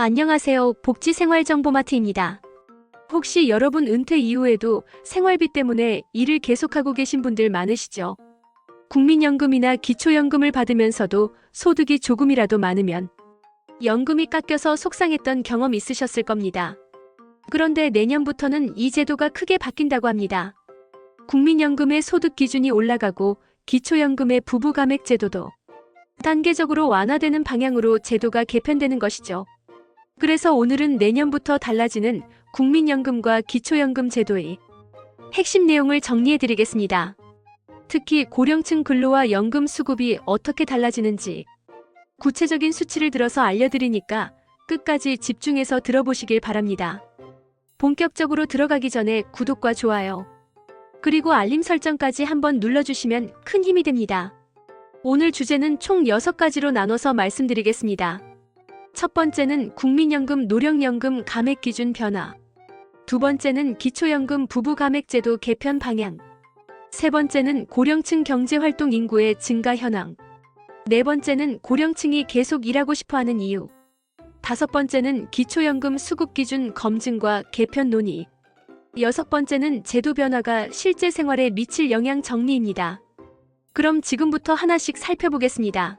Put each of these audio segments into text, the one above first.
안녕하세요. 복지생활정보마트입니다. 혹시 여러분 은퇴 이후에도 생활비 때문에 일을 계속하고 계신 분들 많으시죠? 국민연금이나 기초연금을 받으면서도 소득이 조금이라도 많으면 연금이 깎여서 속상했던 경험 있으셨을 겁니다. 그런데 내년부터는 이 제도가 크게 바뀐다고 합니다. 국민연금의 소득 기준이 올라가고 기초연금의 부부가맥 제도도 단계적으로 완화되는 방향으로 제도가 개편되는 것이죠. 그래서 오늘은 내년부터 달라지는 국민연금과 기초연금 제도의 핵심 내용을 정리해드리겠습니다. 특히 고령층 근로와 연금 수급이 어떻게 달라지는지 구체적인 수치를 들어서 알려드리니까 끝까지 집중해서 들어보시길 바랍니다. 본격적으로 들어가기 전에 구독과 좋아요, 그리고 알림 설정까지 한번 눌러주시면 큰 힘이 됩니다. 오늘 주제는 총 6가지로 나눠서 말씀드리겠습니다. 첫 번째는 국민연금 노령연금 감액 기준 변화, 두 번째는 기초연금 부부감액제도 개편 방향, 세 번째는 고령층 경제활동 인구의 증가 현황, 네 번째는 고령층이 계속 일하고 싶어하는 이유, 다섯 번째는 기초연금 수급 기준 검증과 개편 논의, 여섯 번째는 제도 변화가 실제 생활에 미칠 영향 정리입니다. 그럼 지금부터 하나씩 살펴보겠습니다.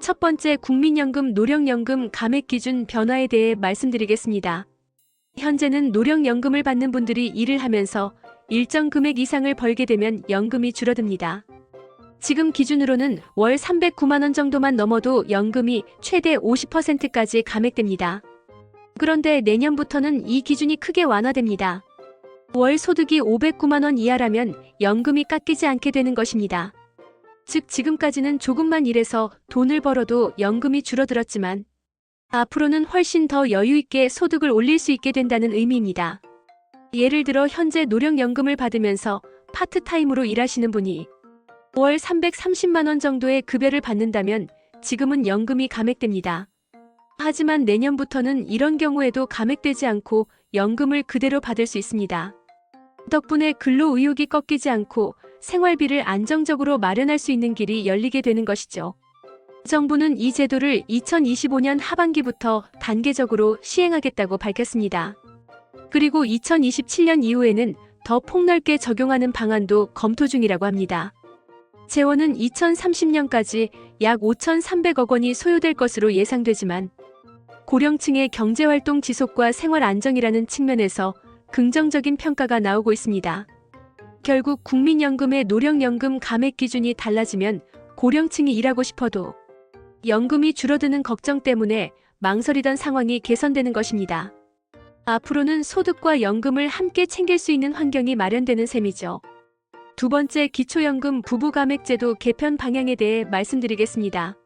첫 번째, 국민연금 노령연금 감액 기준 변화에 대해 말씀드리겠습니다. 현재는 노령연금을 받는 분들이 일을 하면서 일정 금액 이상을 벌게 되면 연금이 줄어듭니다. 지금 기준으로는 월 309만 원 정도만 넘어도 연금이 최대 50%까지 감액됩니다. 그런데 내년부터는 이 기준이 크게 완화됩니다. 월 소득이 509만 원 이하라면 연금이 깎이지 않게 되는 것입니다. 즉 지금까지는 조금만 일해서 돈을 벌어도 연금이 줄어들었지만 앞으로는 훨씬 더 여유있게 소득을 올릴 수 있게 된다는 의미입니다. 예를 들어 현재 노령연금을 받으면서 파트타임으로 일하시는 분이 월 330만 원 정도의 급여를 받는다면 지금은 연금이 감액됩니다. 하지만 내년부터는 이런 경우에도 감액되지 않고 연금을 그대로 받을 수 있습니다. 덕분에 근로 의욕이 꺾이지 않고 생활비를 안정적으로 마련할 수 있는 길이 열리게 되는 것이죠. 정부는 이 제도를 2025년 하반기부터 단계적으로 시행하겠다고 밝혔습니다. 그리고 2027년 이후에는 더 폭넓게 적용하는 방안도 검토 중이라고 합니다. 재원은 2030년까지 약 5,300억 원이 소요될 것으로 예상되지만 고령층의 경제활동 지속과 생활 안정이라는 측면에서 긍정적인 평가가 나오고 있습니다. 결국 국민연금의 노령연금 감액 기준이 달라지면 고령층이 일하고 싶어도 연금이 줄어드는 걱정 때문에 망설이던 상황이 개선되는 것입니다. 앞으로는 소득과 연금을 함께 챙길 수 있는 환경이 마련되는 셈이죠. 두 번째, 기초연금 부부감액제도 개편 방향에 대해 말씀드리겠습니다.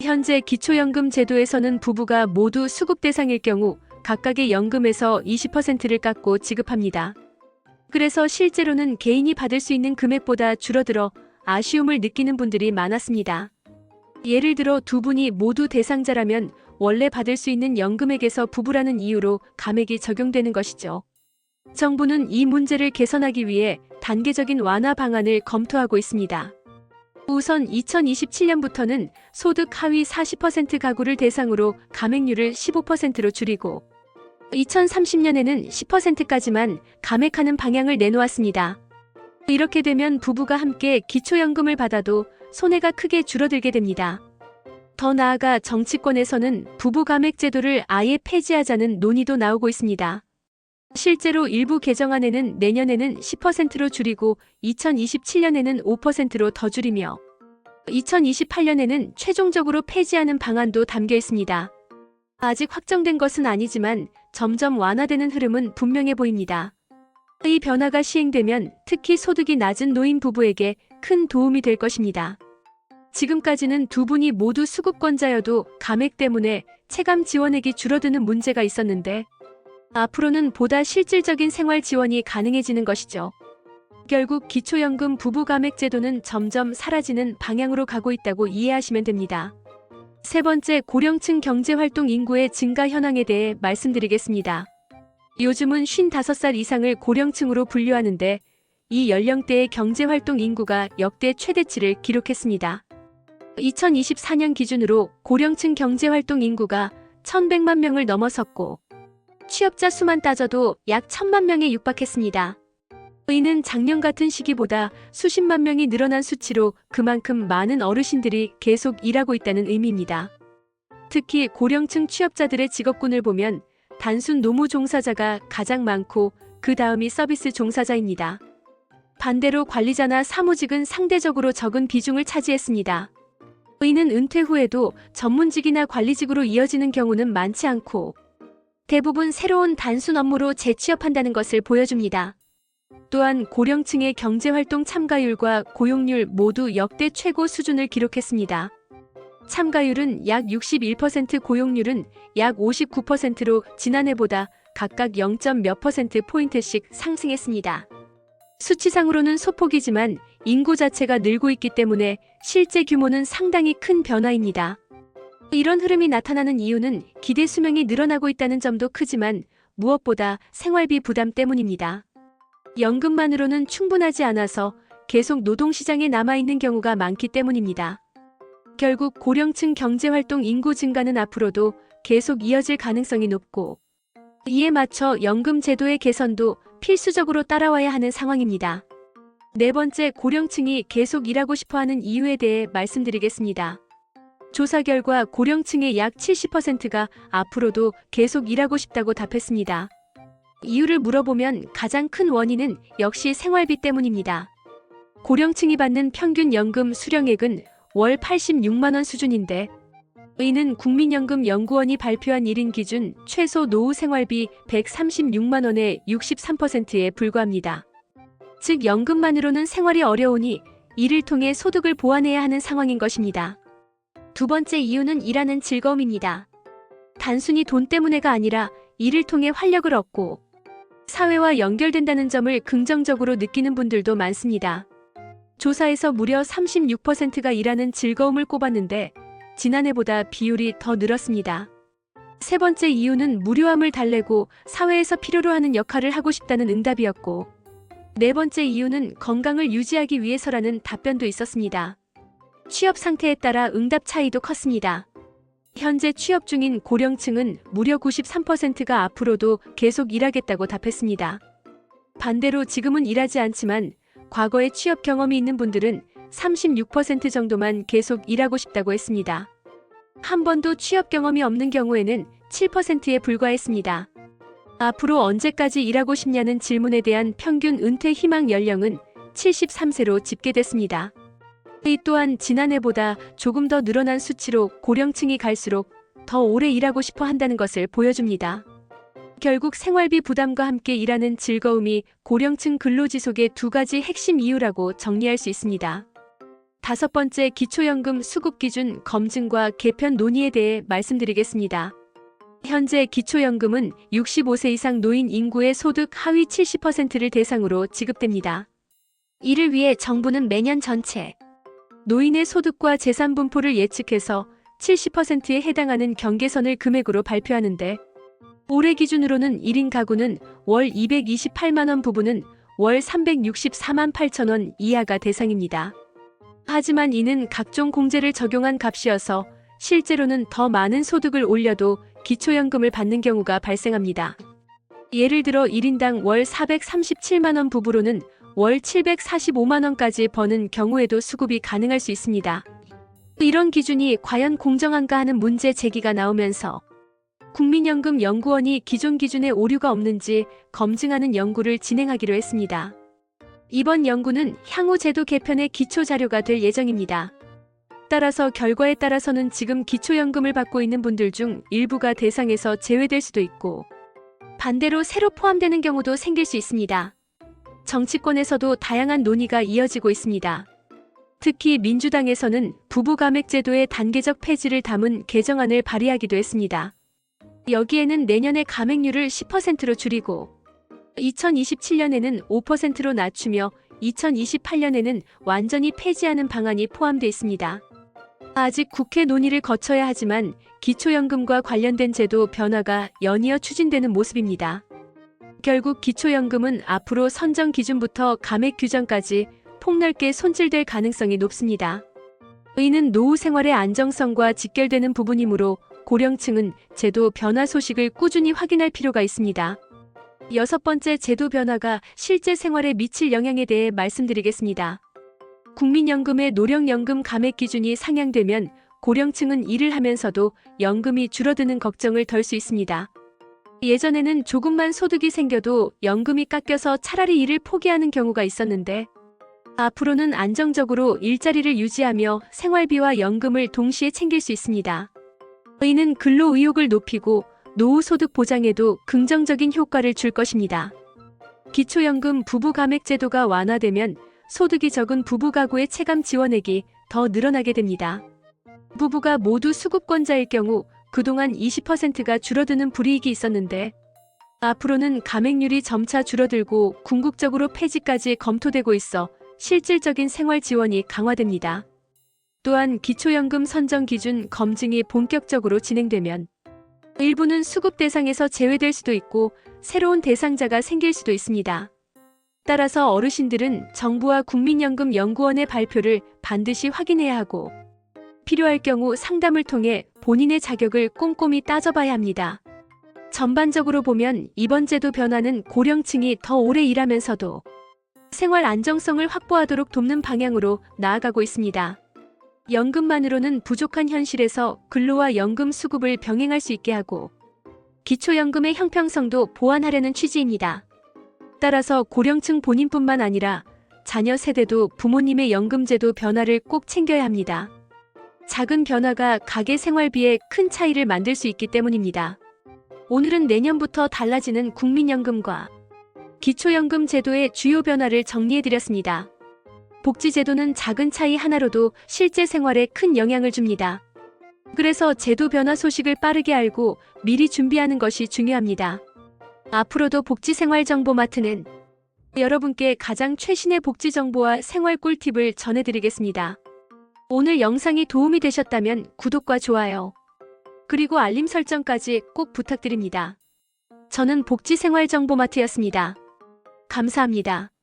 현재 기초연금 제도에서는 부부가 모두 수급 대상일 경우 각각의 연금에서 20%를 깎고 지급합니다. 그래서 실제로는 개인이 받을 수 있는 금액보다 줄어들어 아쉬움을 느끼는 분들이 많았습니다. 예를 들어 두 분이 모두 대상자라면 원래 받을 수 있는 연금액에서 부부라는 이유로 감액이 적용되는 것이죠. 정부는 이 문제를 개선하기 위해 단계적인 완화 방안을 검토하고 있습니다. 우선 2027년부터는 소득 하위 40% 가구를 대상으로 감액률을 15%로 줄이고 2030년에는 10%까지만 감액하는 방향을 내놓았습니다. 이렇게 되면 부부가 함께 기초연금을 받아도 손해가 크게 줄어들게 됩니다. 더 나아가 정치권에서는 부부감액 제도를 아예 폐지하자는 논의도 나오고 있습니다. 실제로 일부 개정안에는 내년에는 10%로 줄이고 2027년에는 5%로 더 줄이며 2028년에는 최종적으로 폐지하는 방안도 담겨 있습니다. 아직 확정된 것은 아니지만 점점 완화되는 흐름은 분명해 보입니다. 이 변화가 시행되면 특히 소득이 낮은 노인 부부에게 큰 도움이 될 것입니다. 지금까지는 두 분이 모두 수급권자여도 감액 때문에 체감 지원액이 줄어드는 문제가 있었는데 앞으로는 보다 실질적인 생활 지원이 가능해지는 것이죠. 결국 기초연금 부부감액 제도는 점점 사라지는 방향으로 가고 있다고 이해하시면 됩니다. 세 번째, 고령층 경제활동 인구의 증가 현황에 대해 말씀드리겠습니다. 요즘은 55살 이상을 고령층으로 분류하는데 이 연령대의 경제활동 인구가 역대 최대치를 기록했습니다. 2024년 기준으로 고령층 경제활동 인구가 1100만 명을 넘어섰고 취업자 수만 따져도 약 1000만 명에 육박했습니다. 이는 작년 같은 시기보다 수십만 명이 늘어난 수치로 그만큼 많은 어르신들이 계속 일하고 있다는 의미입니다. 특히 고령층 취업자들의 직업군을 보면 단순 노무 종사자가 가장 많고 그 다음이 서비스 종사자입니다. 반대로 관리자나 사무직은 상대적으로 적은 비중을 차지했습니다. 이는 은퇴 후에도 전문직이나 관리직으로 이어지는 경우는 많지 않고 대부분 새로운 단순 업무로 재취업한다는 것을 보여줍니다. 또한 고령층의 경제활동 참가율과 고용률 모두 역대 최고 수준을 기록했습니다. 참가율은 약 61%, 고용률은 약 59%로 지난해보다 각각 0. 몇 %포인트씩 상승했습니다. 수치상으로는 소폭이지만 인구 자체가 늘고 있기 때문에 실제 규모는 상당히 큰 변화입니다. 이런 흐름이 나타나는 이유는 기대 수명이 늘어나고 있다는 점도 크지만 무엇보다 생활비 부담 때문입니다. 연금만으로는 충분하지 않아서 계속 노동시장에 남아있는 경우가 많기 때문입니다. 결국 고령층 경제활동 인구 증가는 앞으로도 계속 이어질 가능성이 높고 이에 맞춰 연금 제도의 개선도 필수적으로 따라와야 하는 상황입니다. 네 번째, 고령층이 계속 일하고 싶어하는 이유에 대해 말씀드리겠습니다. 조사 결과 고령층의 약 70%가 앞으로도 계속 일하고 싶다고 답했습니다. 이유를 물어보면 가장 큰 원인은 역시 생활비 때문입니다. 고령층이 받는 평균 연금 수령액은 월 86만 원 수준인데 이는 국민연금연구원이 발표한 1인 기준 최소 노후 생활비 136만 원의 63%에 불과합니다. 즉 연금만으로는 생활이 어려우니 이를 통해 소득을 보완해야 하는 상황인 것입니다. 두 번째 이유는 일하는 즐거움입니다. 단순히 돈 때문에가 아니라 이를 통해 활력을 얻고 사회와 연결된다는 점을 긍정적으로 느끼는 분들도 많습니다. 조사에서 무려 36%가 일하는 즐거움을 꼽았는데 지난해보다 비율이 더 늘었습니다. 세 번째 이유는 무료함을 달래고 사회에서 필요로 하는 역할을 하고 싶다는 응답이었고 네 번째 이유는 건강을 유지하기 위해서라는 답변도 있었습니다. 취업 상태에 따라 응답 차이도 컸습니다. 현재 취업 중인 고령층은 무려 93%가 앞으로도 계속 일하겠다고 답했습니다. 반대로 지금은 일하지 않지만 과거에 취업 경험이 있는 분들은 36% 정도만 계속 일하고 싶다고 했습니다. 한 번도 취업 경험이 없는 경우에는 7%에 불과했습니다. 앞으로 언제까지 일하고 싶냐는 질문에 대한 평균 은퇴 희망 연령은 73세로 집계됐습니다. 이 또한 지난해보다 조금 더 늘어난 수치로 고령층이 갈수록 더 오래 일하고 싶어 한다는 것을 보여줍니다. 결국 생활비 부담과 함께 일하는 즐거움이 고령층 근로지속의 두 가지 핵심 이유라고 정리할 수 있습니다. 다섯 번째, 기초연금 수급 기준 검증과 개편 논의에 대해 말씀드리겠습니다. 현재 기초연금은 65세 이상 노인 인구의 소득 하위 70%를 대상으로 지급됩니다. 이를 위해 정부는 매년 전체 노인의 소득과 재산 분포를 예측해서 70%에 해당하는 경계선을 금액으로 발표하는데 올해 기준으로는 1인 가구는 월 228만 원, 부부는 월 364만 8천 원 이하가 대상입니다. 하지만 이는 각종 공제를 적용한 값이어서 실제로는 더 많은 소득을 올려도 기초연금을 받는 경우가 발생합니다. 예를 들어 1인당 월 437만 원, 부부로는 월 745만 원까지 버는 경우에도 수급이 가능할 수 있습니다. 이런 기준이 과연 공정한가 하는 문제 제기가 나오면서 국민연금연구원이 기존 기준에 오류가 없는지 검증하는 연구를 진행하기로 했습니다. 이번 연구는 향후 제도 개편의 기초 자료가 될 예정입니다. 따라서 결과에 따라서는 지금 기초연금을 받고 있는 분들 중 일부가 대상에서 제외될 수도 있고 반대로 새로 포함되는 경우도 생길 수 있습니다. 정치권에서도 다양한 논의가 이어지고 있습니다. 특히 민주당에서는 부부가맥제도의 단계적 폐지를 담은 개정안을 발의하기도 했습니다. 여기에는 내년에 가맥률을 10%로 줄이고 2027년에는 5%로 낮추며 2028년에는 완전히 폐지하는 방안이 포함되어 있습니다. 아직 국회 논의를 거쳐야 하지만 기초연금과 관련된 제도 변화가 연이어 추진되는 모습입니다. 결국 기초연금은 앞으로 선정 기준부터 가맥 규정까지 폭넓게 손질될 가능성이 높습니다. 이는 노후 생활의 안정성과 직결되는 부분이므로 고령층은 제도 변화 소식을 꾸준히 확인할 필요가 있습니다. 6번째, 제도 변화가 실제 생활에 미칠 영향에 대해 말씀드리겠습니다. 국민연금의 노령연금 감액 기준이 상향되면 고령층은 일을 하면서도 연금이 줄어드는 걱정을 덜 수 있습니다. 예전에는 조금만 소득이 생겨도 연금이 깎여서 차라리 일을 포기하는 경우가 있었는데, 앞으로는 안정적으로 일자리를 유지하며 생활비와 연금을 동시에 챙길 수 있습니다. 이는 근로 의욕을 높이고 노후 소득 보장에도 긍정적인 효과를 줄 것입니다. 기초연금 부부 감액 제도가 완화되면 소득이 적은 부부 가구의 체감 지원액이 더 늘어나게 됩니다. 부부가 모두 수급권자일 경우 그동안 20%가 줄어드는 불이익이 있었는데, 앞으로는 감액률이 점차 줄어들고 궁극적으로 폐지까지 검토되고 있어 실질적인 생활 지원이 강화됩니다. 또한 기초연금 선정 기준 검증이 본격적으로 진행되면 일부는 수급 대상에서 제외될 수도 있고 새로운 대상자가 생길 수도 있습니다. 따라서 어르신들은 정부와 국민연금연구원의 발표를 반드시 확인해야 하고 필요할 경우 상담을 통해 본인의 자격을 꼼꼼히 따져봐야 합니다. 전반적으로 보면 이번 제도 변화는 고령층이 더 오래 일하면서도 생활 안정성을 확보하도록 돕는 방향으로 나아가고 있습니다. 연금만으로는 부족한 현실에서 근로와 연금 수급을 병행할 수 있게 하고 기초연금의 형평성도 보완하려는 취지입니다. 따라서 고령층 본인뿐만 아니라 자녀 세대도 부모님의 연금제도 변화를 꼭 챙겨야 합니다. 작은 변화가 가계 생활비에 큰 차이를 만들 수 있기 때문입니다. 오늘은 내년부터 달라지는 국민연금과 기초연금 제도의 주요 변화를 정리해드렸습니다. 복지제도는 작은 차이 하나로도 실제 생활에 큰 영향을 줍니다. 그래서 제도 변화 소식을 빠르게 알고 미리 준비하는 것이 중요합니다. 앞으로도 복지생활정보마트는 여러분께 가장 최신의 복지 정보와 생활 꿀팁을 전해드리겠습니다. 오늘 영상이 도움이 되셨다면 구독과 좋아요, 그리고 알림 설정까지 꼭 부탁드립니다. 저는 복지생활정보마트였습니다. 감사합니다.